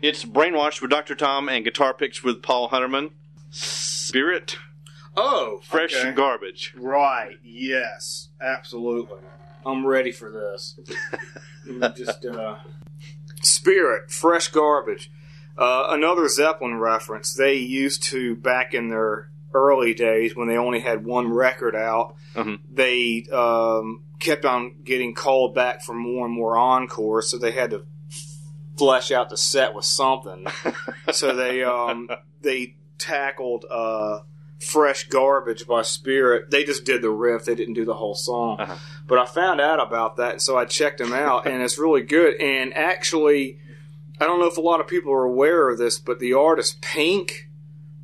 It's Brainwashed with Dr. Tom and Guitar Picks with Paul Hunneman. Spirit. Oh, Fresh okay. Garbage. Right, yes, absolutely. I'm ready for this. Just, Spirit, Fresh Garbage. Another Zeppelin reference. They used to, back in their early days, when they only had one record out, they kept on getting called back for more and more encores, so they had to flesh out the set with something. So they tackled Fresh Garbage by Spirit. They just did the riff. They didn't do the whole song. But I found out about that, and so I checked them out, and it's really good. And actually, I don't know if a lot of people are aware of this, but the artist Pink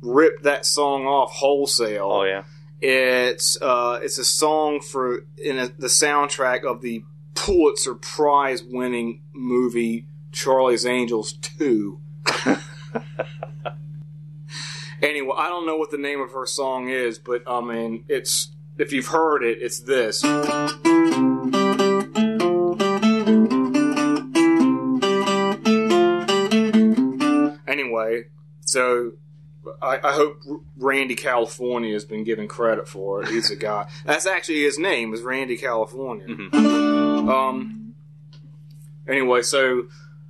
ripped that song off wholesale. Oh, yeah. It's a song the soundtrack of the Pulitzer Prize winning movie Charlie's Angels 2. Anyway, I don't know what the name of her song is, but I mean, it's, if you've heard it, it's this. Anyway, so I hope Randy California has been given credit for it. He's a guy. That's actually his name, is Randy California. Anyway, so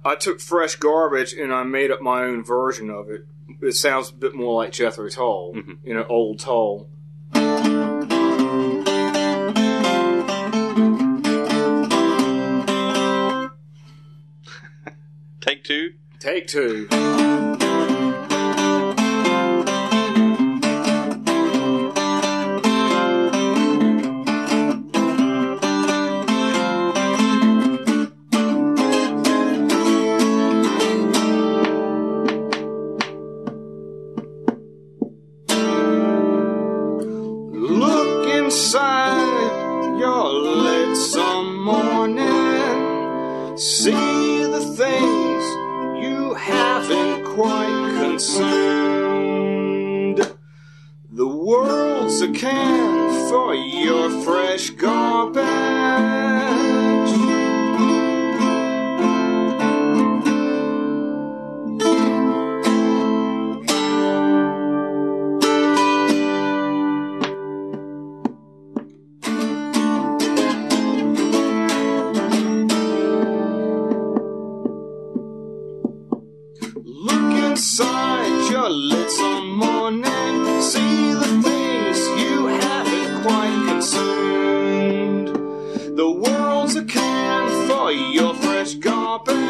I took Fresh Garbage and I made up my own version of it. It sounds a bit more like Jethro Tull, old Tull. Take two? Take two. See the things you haven't quite consumed. The world's a can for your fresh garbage. Inside your lids some morning, see the things you haven't quite consumed. The world's a can for your fresh garbage.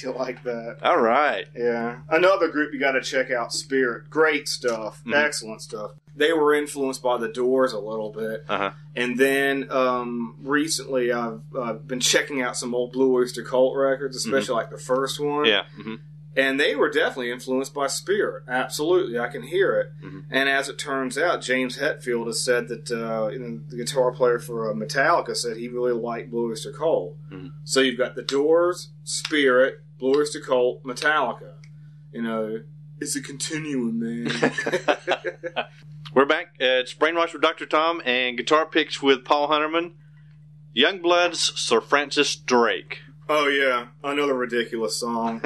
You like that? All right. Yeah. Another group you got to check out, Spirit. Great stuff. Excellent stuff. They were influenced by the Doors a little bit. And then recently I've been checking out some old Blue Oyster Cult records, especially like the first one. Yeah. And they were definitely influenced by Spirit. Absolutely. I can hear it. And as it turns out, James Hetfield has said that the guitar player for Metallica said he really liked Blue Oyster Cult. So you've got the Doors, Spirit, Blue Oyster Cult, Metallica. It's a continuum, man. We're back. It's Brainwash with Dr. Tom and Guitar Picks with Paul Hunneman. Youngbloods, Sir Francis Drake. Oh, yeah. Another ridiculous song.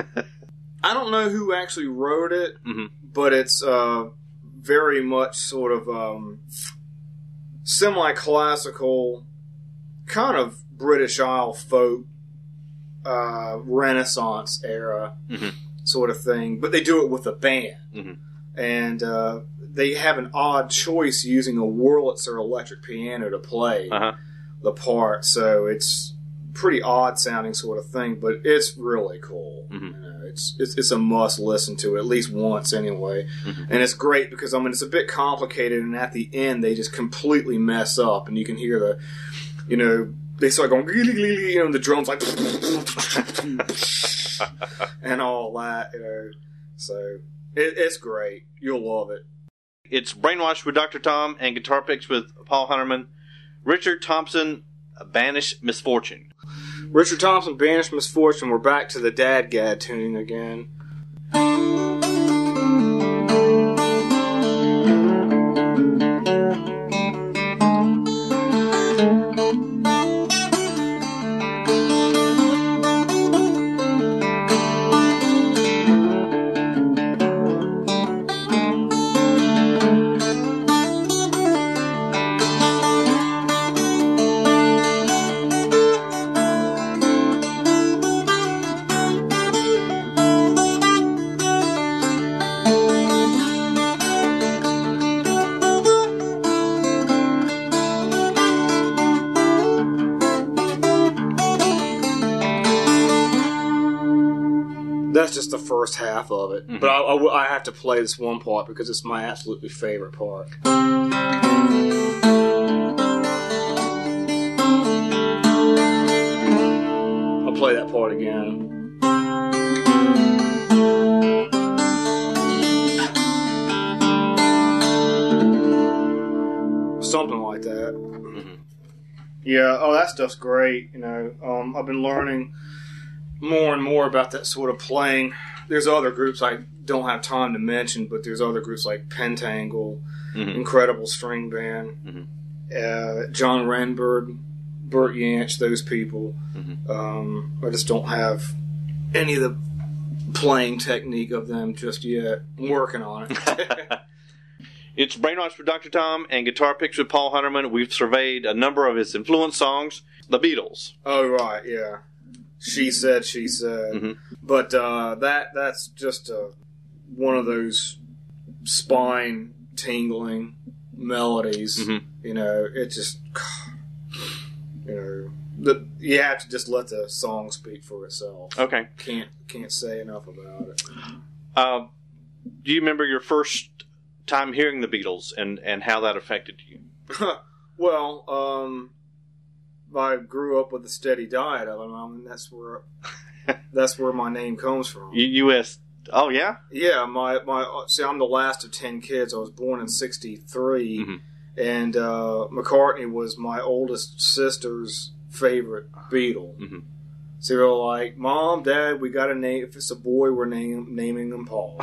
I don't know who actually wrote it, but it's very much sort of semi-classical, kind of British Isle folk, Renaissance era sort of thing. But they do it with a band. And they have an odd choice using a Wurlitzer electric piano to play the part. So it's pretty odd sounding sort of thing, but it's really cool. You know, it's a must listen to at least once anyway. And it's great because it's a bit complicated, and at the end they just completely mess up, and you can hear they start going, the drums like and all that, So it's great. You'll love it. It's Brainwash with Dr. Tom and Guitar Picks with Paul Hunneman. Richard Thompson, Banished Misfortune. Richard Thompson, Banished Misfortune. We're back to the Dadgad tuning again. That's just the first half of it. But I have to play this one part because it's my absolutely favorite part. I'll play that part again. Something like that. Yeah, that stuff's great. I've been learning more and more about that sort of playing. There's other groups I don't have time to mention, but there's other groups like Pentangle, incredible string band, John Renberg, Burt Yanch, those people. I just don't have any of the playing technique of them just yet. I'm working on it. It's Brainwash with Dr. Tom and Guitar Picks with Paul Hunneman. We've surveyed a number of his influence songs. The Beatles. Oh, right, yeah. She Said, She Said. But that's just one of those spine-tingling melodies. It just... you have to just let the song speak for itself. Okay. Can't say enough about it. Do you remember your first time hearing the Beatles and how that affected you? Well, I grew up with a steady diet of them. That's where my name comes from. U.S. Oh yeah. Yeah, see, I'm the last of 10 kids. I was born in '63, and McCartney was my oldest sister's favorite Beatle. So they were like, "Mom, Dad, we got a name. If it's a boy, we're naming him Paul."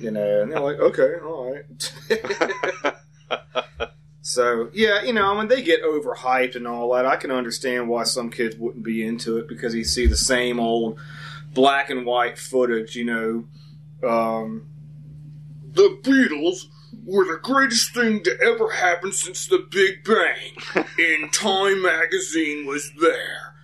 And they're like, "Okay, all right." So, yeah, they get overhyped and all that. I can understand why some kids wouldn't be into it because you see the same old black and white footage, The Beatles were the greatest thing to ever happen since the Big Bang. And Time magazine was there.